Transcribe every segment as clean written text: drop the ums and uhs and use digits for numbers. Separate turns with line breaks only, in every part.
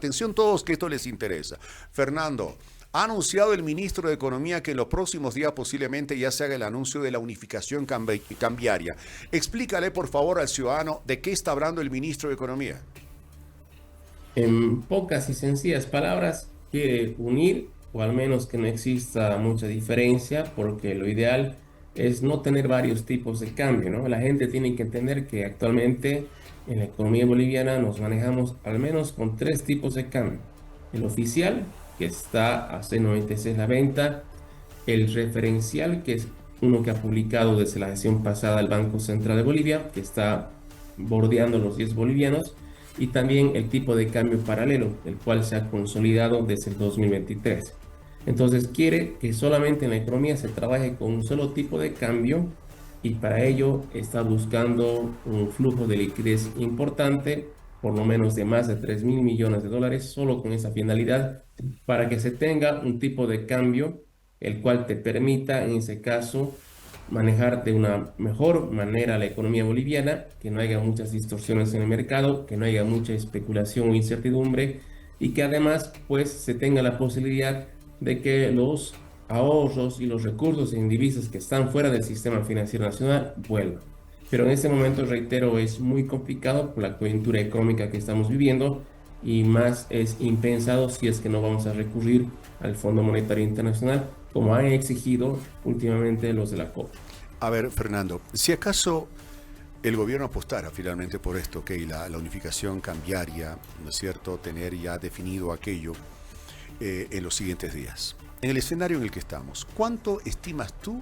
Atención todos que esto les interesa. Fernando, ha anunciado el ministro de Economía que en los próximos días posiblemente ya se haga el anuncio de la unificación cambiaria. Explícale por favor al ciudadano de qué está hablando el ministro de Economía.
En pocas y sencillas palabras, quiere unir, o al menos que no exista mucha diferencia, porque lo ideal es no tener varios tipos de cambio, ¿no? La gente tiene que entender que actualmente en la economía boliviana nos manejamos al menos con tres tipos de cambio. El oficial, que está a C96 la venta, el referencial, que es uno que ha publicado desde la sesión pasada el Banco Central de Bolivia, que está bordeando los 10 bolivianos, y también el tipo de cambio paralelo, el cual se ha consolidado desde el 2023. Entonces quiere que solamente en la economía se trabaje con un solo tipo de cambio y para ello está buscando un flujo de liquidez importante, por lo menos de más de 3.000 millones de dólares, solo con esa finalidad, para que se tenga un tipo de cambio el cual te permita, en ese caso, manejar de una mejor manera la economía boliviana, que no haya muchas distorsiones en el mercado, que no haya mucha especulación o incertidumbre y que además pues se tenga la posibilidad de que los ahorros y los recursos en divisas que están fuera del sistema financiero nacional vuelvan. Pero en este momento, reitero, es muy complicado por la coyuntura económica que estamos viviendo y más es impensado si es que no vamos a recurrir al Fondo Monetario Internacional, como han exigido últimamente los de la COP.
A ver, Fernando, si acaso el gobierno apostara finalmente por esto, ok, la unificación cambiaria, ¿no es cierto?, tener ya definido aquello en los siguientes días. En el escenario en el que estamos, ¿cuánto estimas tú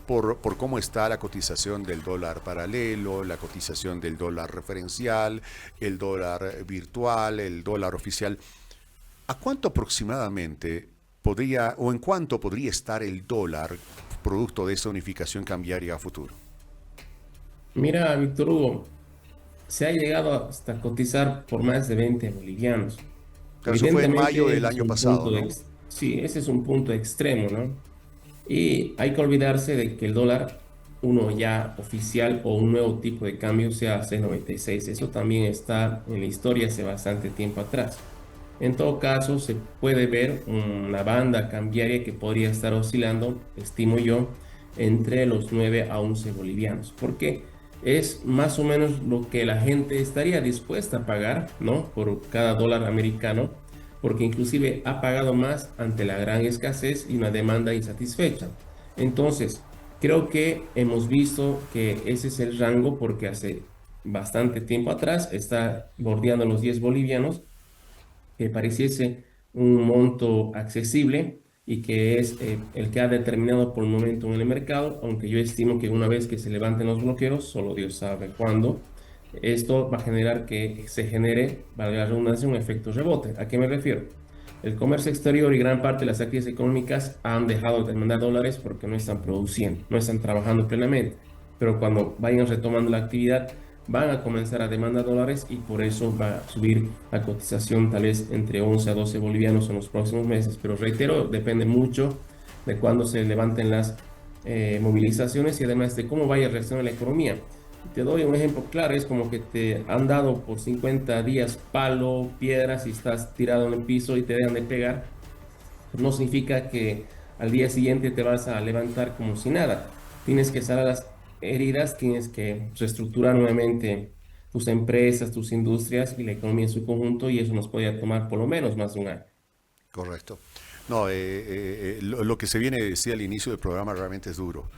por cómo está la cotización del dólar paralelo, la cotización del dólar referencial, el dólar virtual, el dólar oficial? ¿A cuánto aproximadamente podría o en cuánto podría estar el dólar producto de esa unificación cambiaria a futuro?
Mira, Víctor Hugo, se ha llegado hasta cotizar por más de 20 bolivianos.
Claro, eso fue en mayo
Evidentemente,
del
ese es
año
un
pasado,
punto
¿no?
sí, ese es un punto extremo, ¿no? Y hay que olvidarse de que el dólar, uno ya oficial o un nuevo tipo de cambio sea C96. Eso también está en la historia hace bastante tiempo atrás. En todo caso, se puede ver una banda cambiaria que podría estar oscilando, estimo yo, entre los 9 a 11 bolivianos, porque es más o menos lo que la gente estaría dispuesta a pagar, ¿no? Por cada dólar americano, porque inclusive ha pagado más ante la gran escasez y una demanda insatisfecha. Entonces, creo que hemos visto que ese es el rango porque hace bastante tiempo atrás está bordeando los 10 bolivianos, que pareciese un monto accesible y que es el que ha determinado por el momento en el mercado, aunque yo estimo que una vez que se levanten los bloqueos, solo Dios sabe cuándo, esto va a generar que se genere, valga la redundancia, un efecto rebote. ¿A qué me refiero? El comercio exterior y gran parte de las actividades económicas han dejado de demandar dólares porque no están produciendo, no están trabajando plenamente. Pero cuando vayan retomando la actividad, van a comenzar a demandar dólares y por eso va a subir la cotización tal vez entre 11 a 12 bolivianos en los próximos meses. Pero reitero, depende mucho de cuándo se levanten las movilizaciones y además de cómo vaya a reaccionar la economía. Te doy un ejemplo claro, es como que te han dado por 50 días palo, piedras y estás tirado en el piso y te dejan de pegar. No significa que al día siguiente te vas a levantar como si nada. Tienes que sanar las heridas, tienes que reestructurar nuevamente tus empresas, tus industrias y la economía en su conjunto y eso nos podría tomar por lo menos más de un año.
Correcto. No, lo que se viene, decía al inicio del programa, realmente es duro,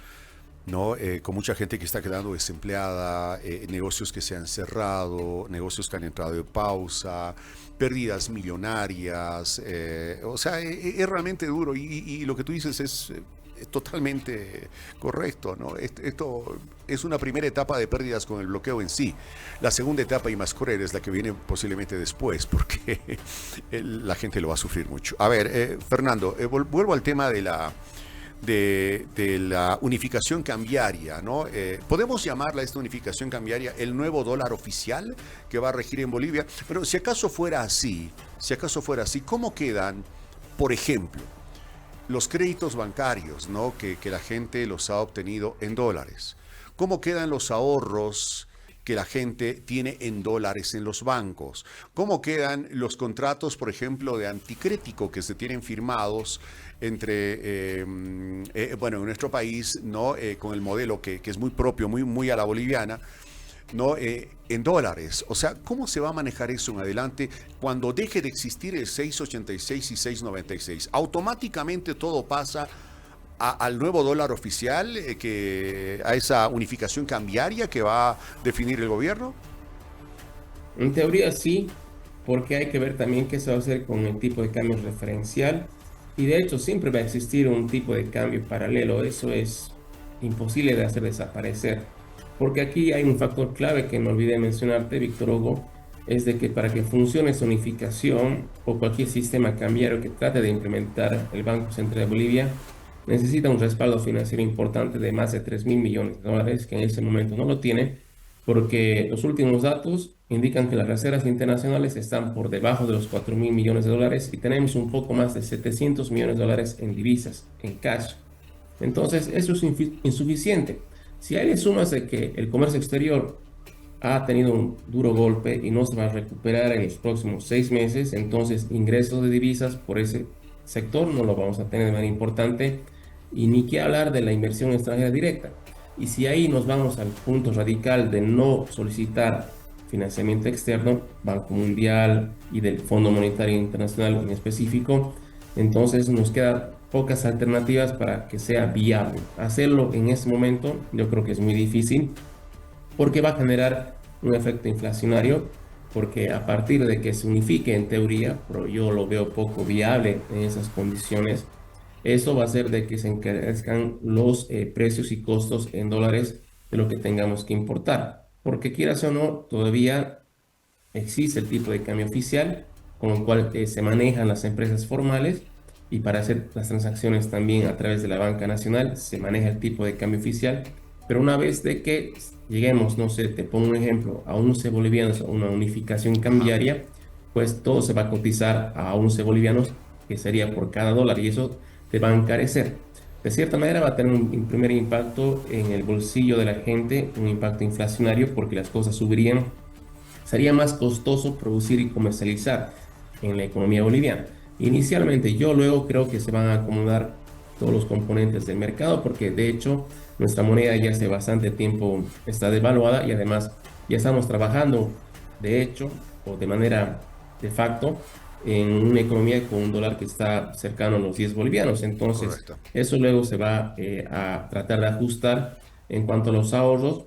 ¿no? Con mucha gente que está quedando desempleada, negocios que se han cerrado, negocios que han entrado en pausa, pérdidas millonarias, o sea, es realmente duro y lo que tú dices es totalmente correcto, ¿no? Esto es una primera etapa de pérdidas con el bloqueo en sí. La segunda etapa y más cruel es la que viene posiblemente después, porque la gente lo va a sufrir mucho. A ver, Fernando, vuelvo al tema de la unificación cambiaria, ¿no? Podemos llamarla esta unificación cambiaria el nuevo dólar oficial que va a regir en Bolivia, pero si acaso fuera así, ¿cómo quedan, por ejemplo, los créditos bancarios, ¿no? que la gente los ha obtenido en dólares? ¿Cómo quedan los ahorros que la gente tiene en dólares en los bancos? ¿Cómo quedan los contratos, por ejemplo, de anticrético que se tienen firmados entre, bueno, en nuestro país, ¿no? Con el modelo que es muy propio, muy a la boliviana, ¿no? En dólares? O sea, ¿cómo se va a manejar eso en adelante cuando deje de existir el 6.86 y 6.96? ¿Automáticamente todo pasa al nuevo dólar oficial, a esa unificación cambiaria que va a definir el gobierno?
En teoría sí, porque hay que ver también qué se va a hacer con el tipo de cambio referencial. Y de hecho siempre va a existir un tipo de cambio paralelo. Eso es imposible de hacer desaparecer. Porque aquí hay un factor clave que me olvidé mencionarte, Víctor Hugo, es de que para que funcione esa unificación o cualquier sistema cambiario que trate de implementar el Banco Central de Bolivia, necesita un respaldo financiero importante de más de 3.000 millones de dólares, que en ese momento no lo tiene, porque los últimos datos indican que las reservas internacionales están por debajo de los 4.000 millones de dólares y tenemos un poco más de 700 millones de dólares en divisas, en cash. Entonces, eso es insuficiente. Si ahí le sumas de que el comercio exterior ha tenido un duro golpe y no se va a recuperar en los próximos 6 meses, entonces ingresos de divisas por ese sector no lo vamos a tener de manera importante y ni qué hablar de la inversión extranjera directa. Y si ahí nos vamos al punto radical de no solicitar financiamiento externo, Banco Mundial y del Fondo Monetario Internacional en específico, entonces nos quedan pocas alternativas para que sea viable. Hacerlo en este momento yo creo que es muy difícil porque va a generar un efecto inflacionario, porque a partir de que se unifique en teoría, pero yo lo veo poco viable en esas condiciones, eso va a hacer de que se encarezcan los precios y costos en dólares de lo que tengamos que importar, porque quieras o no, todavía existe el tipo de cambio oficial con el cual se manejan las empresas formales y para hacer las transacciones también a través de la banca nacional se maneja el tipo de cambio oficial, pero una vez de que lleguemos, no sé, te pongo un ejemplo, a 11 bolivianos o una unificación
Ajá.
cambiaria, pues todo se va a cotizar a 11 bolivianos, que sería por cada dólar, y eso te va a encarecer. De cierta manera va a tener un primer impacto en el bolsillo de la gente, un impacto inflacionario porque las cosas subirían, sería más costoso producir y comercializar en la economía boliviana. Inicialmente, yo luego creo que se van a acomodar todos los componentes del mercado porque de hecho nuestra moneda ya hace bastante tiempo está devaluada y además ya estamos trabajando de hecho o de manera de facto en una economía con un dólar que está cercano a los 10 bolivianos. Entonces,
Correcto.
eso luego se va a tratar de ajustar en cuanto a los ahorros,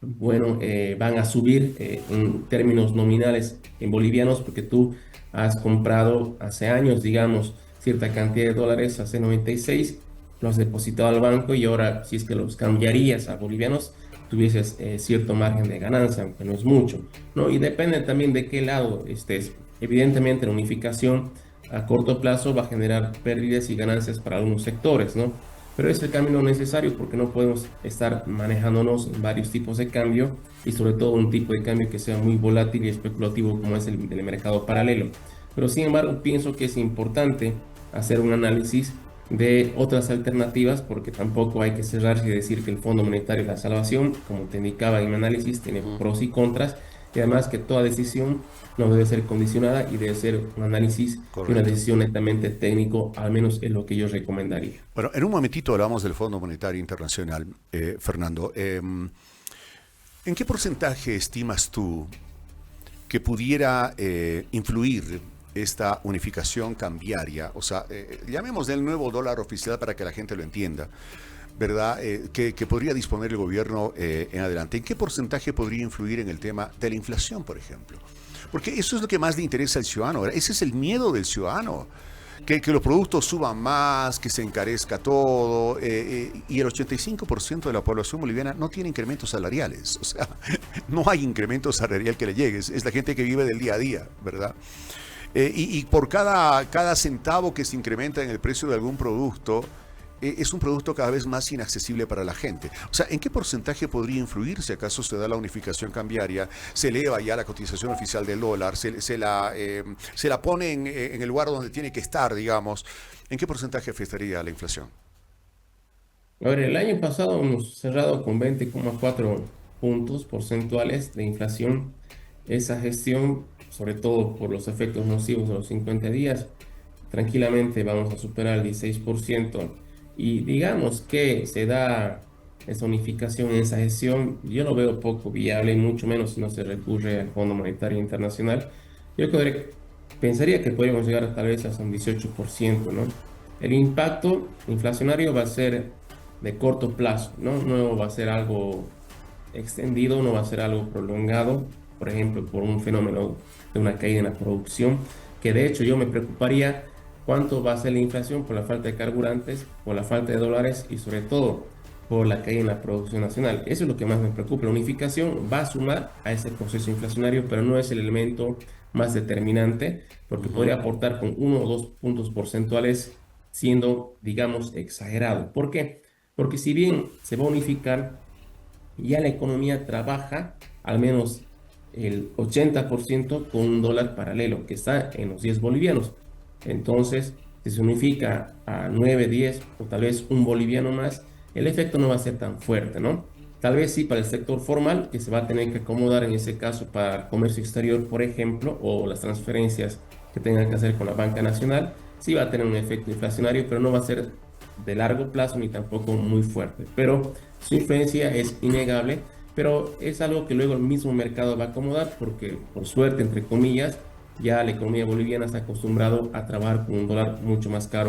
bueno, van a subir en términos nominales en bolivianos porque tú has comprado hace años, digamos, cierta cantidad de dólares a C96, lo has depositado al banco y ahora si es que los cambiarías a bolivianos, tuvieses cierto margen de ganancia, aunque no es mucho, ¿no? Y depende también de qué lado estés. Evidentemente, la unificación a corto plazo va a generar pérdidas y ganancias para algunos sectores, ¿no? Pero es el camino necesario porque no podemos estar manejándonos en varios tipos de cambio y sobre todo un tipo de cambio que sea muy volátil y especulativo como es el del mercado paralelo. Pero sin embargo, pienso que es importante hacer un análisis de otras alternativas porque tampoco hay que cerrarse y decir que el Fondo Monetario es la salvación. Como te indicaba en mi análisis, tiene pros y contras y además que toda decisión no debe ser condicionada y debe ser un análisis y una
Correcto.
decisión netamente técnico, al menos es lo que yo recomendaría.
Bueno, en un momentito hablamos del Fondo Monetario Internacional, Fernando. ¿En qué porcentaje estimas tú que pudiera influir esta unificación cambiaria? O sea, llamemos del nuevo dólar oficial para que la gente lo entienda, ¿verdad? Que podría disponer el gobierno en adelante. ¿En qué porcentaje podría influir en el tema de la inflación, por ejemplo? Porque eso es lo que más le interesa al ciudadano. ¿Verdad? Ese es el miedo del ciudadano. Que los productos suban más, que se encarezca todo, y el 85% de la población boliviana no tiene incrementos salariales. O sea, no hay incremento salarial que le llegue. Es la gente que vive del día a día, ¿verdad? Y por cada centavo que se incrementa en el precio de algún producto, es un producto cada vez más inaccesible para la gente. O sea, ¿en qué porcentaje podría influir si acaso se da la unificación cambiaria, se eleva ya la cotización oficial del dólar, se la pone en el lugar donde tiene que estar, digamos? ¿En qué porcentaje afectaría a la inflación?
A ver, el año pasado hemos cerrado con 20,4 puntos porcentuales de inflación. Esa gestión, sobre todo por los efectos nocivos de los 50 días, tranquilamente vamos a superar el 16%. Y digamos que se da esa unificación en esa gestión, yo lo veo poco viable, y mucho menos si no se recurre al Fondo Monetario Internacional. Yo pensaría que podríamos llegar tal vez hasta un 18%, ¿no? El impacto inflacionario va a ser de corto plazo, ¿no? No va a ser algo extendido, no va a ser algo prolongado, por ejemplo, por un fenómeno de una caída en la producción, que de hecho yo me preocuparía cuánto va a ser la inflación por la falta de carburantes, por la falta de dólares y sobre todo por la caída en la producción nacional. Eso es lo que más me preocupa. La unificación va a sumar a ese proceso inflacionario, pero no es el elemento más determinante, porque podría
Ujú.
aportar con 1 o 2 puntos porcentuales siendo, digamos, exagerado. ¿Por qué? Porque si bien se va a unificar, ya la economía trabaja al menos el 80% con un dólar paralelo que está en los 10 bolivianos. Entonces, si se unifica a 9, 10 o tal vez un boliviano más, el efecto no va a ser tan fuerte, ¿no? Tal vez sí para el sector formal, que se va a tener que acomodar en ese caso para comercio exterior, por ejemplo, o las transferencias que tengan que hacer con la banca nacional, sí va a tener un efecto inflacionario, pero no va a ser de largo plazo ni tampoco muy fuerte. Pero su influencia es innegable, pero es algo que luego el mismo mercado va a acomodar porque, por suerte, entre comillas, ya la economía boliviana está acostumbrado a trabajar con un dólar mucho más caro